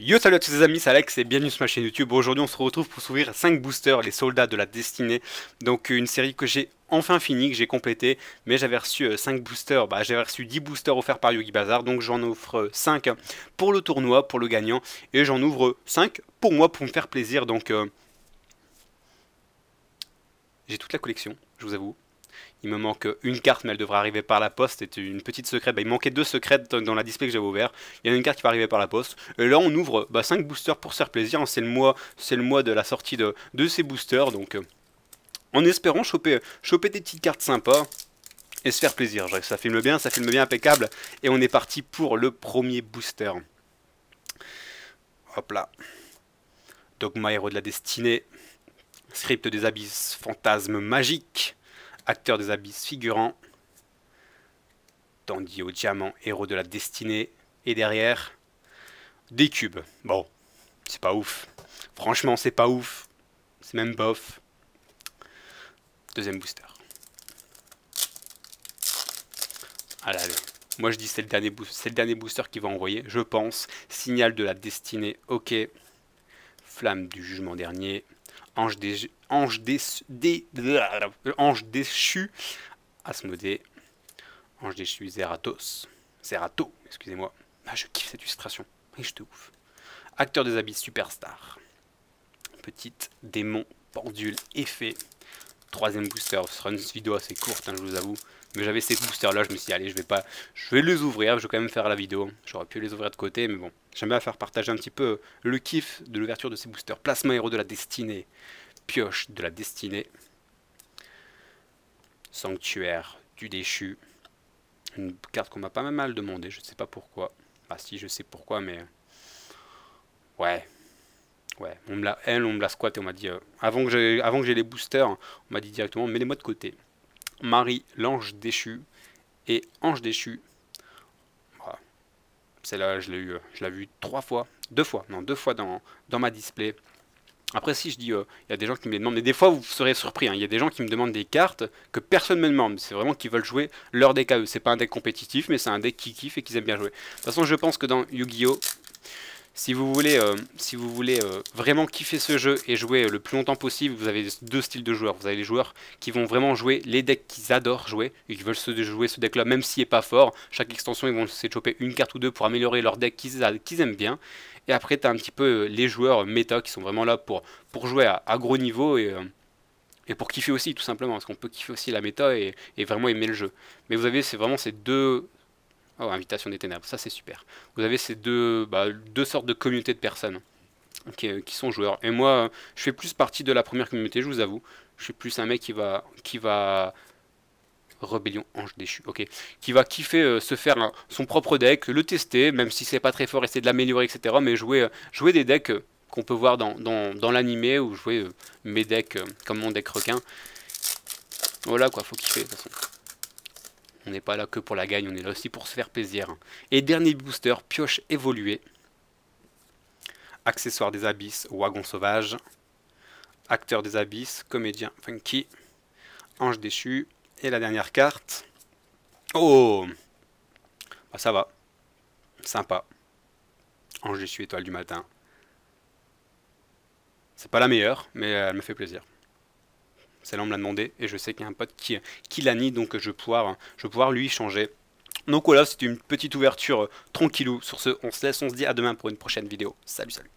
Yo, salut à tous les amis, c'est Alex et bienvenue sur ma chaîne YouTube. Aujourd'hui on se retrouve pour s'ouvrir 5 boosters, les soldats de la destinée. Donc une série que j'ai enfin finie, que j'ai complétée. Mais j'avais reçu 5 boosters, j'avais reçu 10 boosters offerts par Yogi Bazar. Donc j'en offre 5 pour le tournoi, pour le gagnant. Et j'en ouvre 5 pour moi, pour me faire plaisir. Donc j'ai toute la collection, je vous avoue. Il me manque une carte, mais elle devrait arriver par la poste. C'était une petite secrète. Il manquait 2 secrètes dans la display que j'avais ouvert. Il y en a une carte qui va arriver par la poste. Et là, on ouvre 5 boosters pour se faire plaisir. C'est le mois de la sortie de ces boosters. Donc, en espérant choper des petites cartes sympas et se faire plaisir. Ça filme bien impeccable. Et on est parti pour le premier booster. Hop là. Dogma, héros de la destinée. Script des abysses, fantasme magique. Acteur des abysses, figurant. Dandy au diamant, héros de la destinée. Et derrière, des cubes. Bon, c'est pas ouf. Franchement, c'est pas ouf. C'est même bof. Deuxième booster. Allez, allez. Moi je dis c'est le dernier booster qu'il va envoyer, je pense. Signal de la destinée, ok. Flamme du jugement dernier. Ange déchu. Asmodée. Ange déchu, Zerato, excusez-moi. Ah, je kiffe cette illustration. Riche de ouf. Acteur des abysses, superstar. Petite démon, pendule, effet. Troisième booster. Ce sera une vidéo assez courte, hein, je vous avoue. Mais j'avais ces boosters là, je me suis dit, allez, je vais les ouvrir, je vais quand même faire la vidéo. J'aurais pu les ouvrir de côté, mais bon. J'aime bien faire partager un petit peu le kiff de l'ouverture de ces boosters. Plasma héros de la destinée. Pioche de la destinée. Sanctuaire du déchu. Une carte qu'on m'a pas mal demandé, je sais pas pourquoi. Ah si, je sais pourquoi, mais... Ouais. Ouais, on me l'a squatté, on m'a dit... avant que j'ai les boosters, on m'a dit directement, mets-les-moi de côté. Marie, l'ange déchu. Et ange déchu. Voilà. Celle-là, je l'ai vue 3 fois. 2 fois, non, 2 fois dans ma display. Après, si je dis, il y a des gens qui me les demandent, mais des fois vous serez surpris, hein, il y a des gens qui me demandent des cartes que personne ne me demande. C'est vraiment qu'ils veulent jouer leur deck à eux. C'est pas un deck compétitif, mais c'est un deck qui kiffe et qu'ils aiment bien jouer. De toute façon, je pense que dans Yu-Gi-Oh! Si vous voulez vraiment kiffer ce jeu et jouer le plus longtemps possible, vous avez 2 styles de joueurs. Vous avez les joueurs qui vont vraiment jouer les decks qu'ils adorent jouer et qui veulent jouer ce deck là même s'il n'est pas fort. Chaque extension, ils vont essayer de choper une carte ou deux pour améliorer leur deck qu'ils aiment bien. Et après, tu as un petit peu les joueurs méta qui sont vraiment là pour jouer à gros niveau et pour kiffer aussi, tout simplement. Parce qu'on peut kiffer aussi la méta et vraiment aimer le jeu. Mais vous avez vraiment ces deux... Oh, Invitation des Ténèbres, ça c'est super. Vous avez ces deux sortes de communautés de personnes qui sont joueurs. Et moi, je fais plus partie de la première communauté, je vous avoue. Je suis plus un mec qui va Rébellion Ange déchu, ok. Qui va kiffer se faire son propre deck, le tester, même si c'est pas très fort, essayer de l'améliorer, etc. Mais jouer des decks qu'on peut voir dans l'animé, ou jouer mes decks comme mon deck requin. Voilà quoi, faut kiffer de toute façon. On n'est pas là que pour la gagne, on est là aussi pour se faire plaisir. Et dernier booster, pioche évoluée. Accessoire des abysses, wagon sauvage. Acteur des abysses, comédien funky. Ange déchu. Et la dernière carte. Oh, ça va. Sympa. Ange déchu, étoile du matin. C'est pas la meilleure, mais elle me fait plaisir. Celle-là, on me l'a demandé et je sais qu'il y a un pote qui l'a mis, donc je vais pouvoir lui changer. Donc voilà, c'était une petite ouverture tranquillou. Sur ce, on se laisse, on se dit à demain pour une prochaine vidéo. Salut, salut.